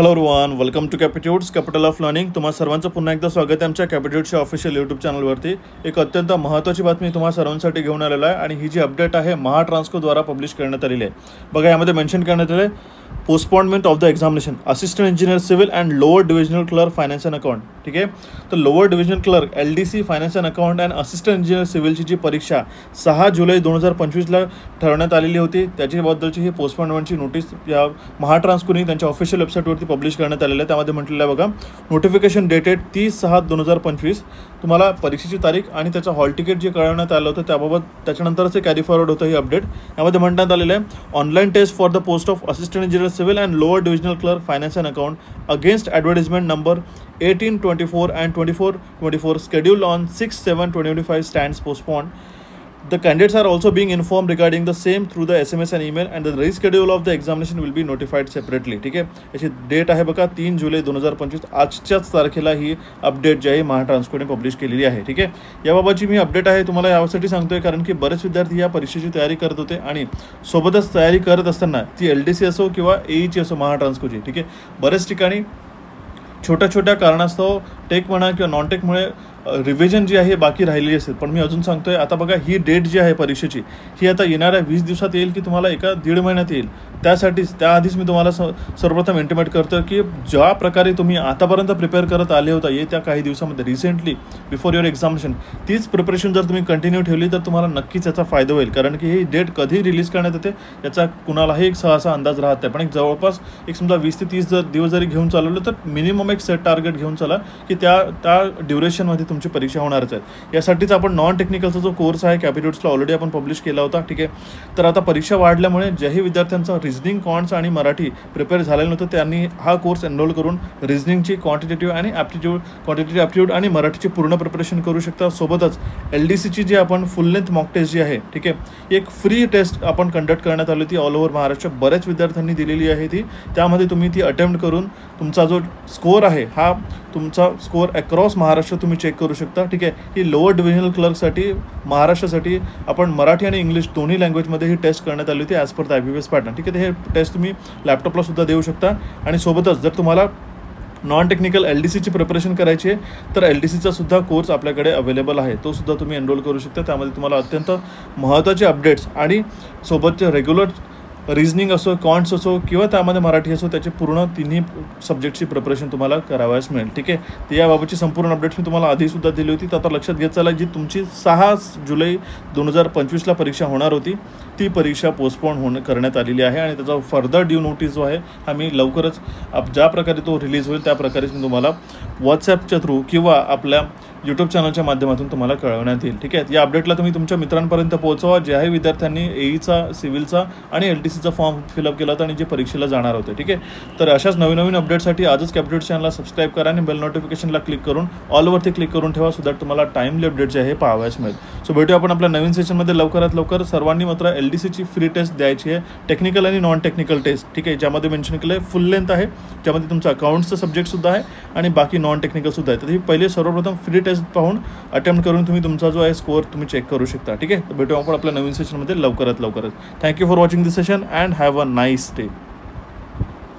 Hello everyone, welcome to Capitudes capital of learning. तुम्हा सर्वांचं पुन्हा एकदा स्वागत आहे आमच्या कॅपिट्यूड्सच्या ऑफिशियल यूट्यूब चॅनलवरती. एक अत्यंत महत्त्वाची बातमी तुम्हा सर्वांसाठी घेऊन आलेला आहे आणि ही जी अपडेट आहे महाट्रान्सकोद्वारा पब्लिश करण्यात आलेली आहे. बघा, यामध्ये मेन्शन करण्यात आले postponement of the examination assistant engineer civil and lower divisional clerk finance and account. ठीक आहे, तर lower divisional clerk LDC finance and account and assistant engineer सिव्हिलची जी परीक्षा 6 जुलै 2025ला ठरवण्यात आलेली होती, त्याच्याबद्दलची ही पोस्टपोनमेंटची नोटीस या महाट्रान्सकोने त्यांच्या ऑफिशियल वेबसाईटवरती पब्लिश करण्यात आलेलं आहे. त्यामध्ये म्हटलेलं आहे बघा, नोटिफिकेशन डेटेड 30/6/2025. तुम्हाला परीक्षेची तारीख आणि त्याचं हॉल तिकीट जे कळवण्यात आलं होतं त्याबाबत त्याच्यानंतरच कॅरी फॉरवर्ड होतं ही अपडेट. यामध्ये म्हणण्यात आलेलं आहे online test for the post of assistant engineer civil and lower divisional clerk finance and account against advertisement number 1824 and 2424 scheduled on 6/7/2025 stands postponed. The candidates are also being informed regarding the same through the SMS and email, and the reschedule of the examination will be notified separately. ठीक आहे, याची date आहे बघा 3 जुलै 2025. आजच्याच तारखेला ही update जी आहे महाट्रान्सकोने publish केलेली आहे. ठीक आहे, याबाबतची मी अपडेट आहे तुम्हाला यासाठी सांगतोय कारण की बरेच विद्यार्थी या परीक्षेची तयारी करत होते आणि सोबतच तयारी करत असताना ती LDC असो किंवा AEची असो महाट्रान्सकोची. ठीक आहे, बरेच ठिकाणी छोट्या छोट्या कारणास्तव टेक म्हणा किंवा नॉन टेकमुळे रिव्हिजन जी आहे बाकी राहिलेली असेल. पण मी अजून सांगतोय, आता बघा ही डेट जी आहे परीक्षेची ही आता येणाऱ्या 20 दिवसात येईल की तुम्हाला एका 1.5 महिन्यात येईल. त्याआधीच मी तुम्हाला सर्वप्रथम इंटिमेट करतो की ज्या प्रकारे तुम्ही आतापर्यंत प्रिपेअर करत आले होता येत्या काही दिवसामध्ये रिसेंटली बिफोर युअर एक्झामिनेशन, तीच प्रिपरेशन जर तुम्ही कंटिन्यू ठेवली तर तुम्हाला नक्कीच याचा फायदा होईल. कारण की ही डेट कधी रिलीज करण्यात येते याचा कुणालाही एक सहसा अंदाज राहत नाही. पण एक जवळपास समजा 20 ते 30 दिवस जरी घेऊन चालवलं तर मिनिमम एक सेट टार्गेट घेऊन चला की त्या ड्युरेशनमध्ये तुमची परीक्षा होणारच आहे. यासाठीच आपण नॉन टेक्निकलचा जो कोर्स आहे कॅपिट्यूड्सला ऑलरेडी आपण पब्लिश केला होता. ठीक आहे, तर आता परीक्षा वाढल्यामुळे ज्याही विद्यार्थ्यांचा रिझनिंग, क्वांट्स आणि मराठी प्रिपेअर झालेलं नव्हतं त्यांनी हा कोर्स एनरोल करून रिझनिंगची क्वांटिटेटिव्ह ॲप्टिट्यूड आणि मराठीची पूर्ण प्रिपरेशन करू शकता. सोबतच LDCची जी आपण फुल लेंथ मॉक टेस्ट जी आहे, ठीक आहे, एक फ्री टेस्ट आपण कंडक्ट करण्यात आली होती ऑल ओव्हर महाराष्ट्र. बऱ्याच विद्यार्थ्यांनी दिलेली आहे ती. त्यामध्ये तुम्ही ती अटेम्प्ट करून तुमचा जो स्कोअर आहे हा तुमचा स्कोअर अक्रॉस महाराष्ट्र तुम्ही चेक करू शकता. ठीक आहे, ही लोअर डिव्हिजनल क्लर्कसाठी महाराष्ट्रासाठी आपण मराठी आणि इंग्लिश दोन्ही लँग्वेजमध्ये ही टेस्ट करण्यात आली होती as per the IBPS pattern. ठीक आहे, हे टेस्ट तुम्ही लॅपटॉपला सुद्धा देऊ शकता. आणि सोबतच जर तुम्हाला नॉन टेक्निकल LDCची प्रिपरेशन करायची आहे तर LDCचा सुद्धा कोर्स आपल्याकडे अवेलेबल आहे, तो सुद्धा तुम्ही एनरोल करू शकता. त्यामध्ये तुम्हाला अत्यंत महत्त्वाचे अपडेट्स आणि सोबतचे रेग्युलर रिझनिंग असो, क्वांट्स असो किंवा त्यामध्ये मराठी असो, त्याचे पूर्ण तिन्ही सब्जेक्टची प्रिपरेशन तुम्हाला करावयास मिळेल. ठीक आहे, तर याबाबतची संपूर्ण अपडेट्स मी तुम्हाला आधीसुद्धा दिली होती. तर आता लक्षात घेत चला, जी तुमची 6 जुलै 2025ला परीक्षा होणार होती ती परीक्षा पोस्टपोन करण्यात आलेली आहे आणि त्याचा फर्दर ड्यू नोटीस जो आहे हा मी लवकरच ज्या प्रकारे तो रिलीज होईल त्या प्रकारेच मी तुम्हाला व्हॉट्सॲपच्या थ्रू किंवा आपल्या यूट्यूब चॅनलच्या माध्यमातून तुम्हाला कळवण्यात येईल. ठीक आहे, या अपडेटला तुम्ही तुमच्या मित्रांपर्यंत पोहोचवा ज्याही विद्यार्थ्यांनी AEचा, सिव्हिलचा आणि LDCचा फॉर्म फिलअप केला होता आणि जे परीक्षेला जाणार होते. ठीक आहे, तर अशाच नवीन अपडेटसाठी आजच कॅपिट्यूड चॅनलला सबस्क्राईब करा आणि बेल नोटिफिकेशनला क्लिक करून ऑलवरती क्लिक करून ठेवा सो दॅट तुम्हाला टाईमली अपडेट जे आहे पाहावयास मिळेल. सो भेटूया आपण आपल्या नवीन सेशनमध्ये लवकरात लवकर. सर्वांनी मात्र LDCची फ्री टेस्ट द्यायची आहे, टेक्निकल आणि नॉन टेक्निकल टेस्ट. ठीक आहे, ज्यामध्ये मेन्शन केलं आहे फुल लेंथ आहे, ज्यामध्ये तुमचा अकाउंट्सचं सब्जेक्टसुद्धा आहे आणि बाकी नॉन टेक्निकलसुद्धा आहे. तर ही पहिले सर्वप्रथम फ्री टेस्ट पाहून अटेम्प्ट करून तुम्ही तुमचा जो आहे स्कोअर तुम्ही चेक करू शकता. ठीक आहे, तर भेटूया आपण आपल्या नवीन सेशनमध्ये लवकरात लवकरच. Thank you for watching this session and have a nice day.